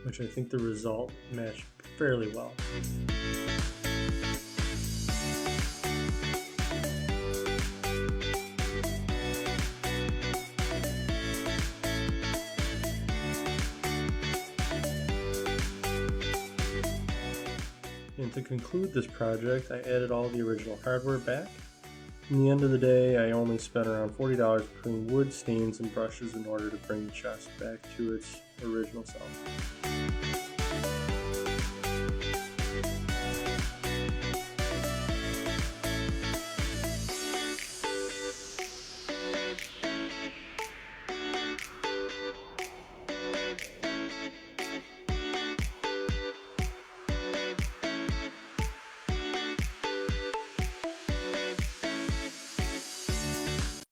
which I think the result matched fairly well. And to conclude this project, I added all the original hardware back. In the end of the day, I only spent around $40 between wood, stains, and brushes in order to bring the chest back to its original self.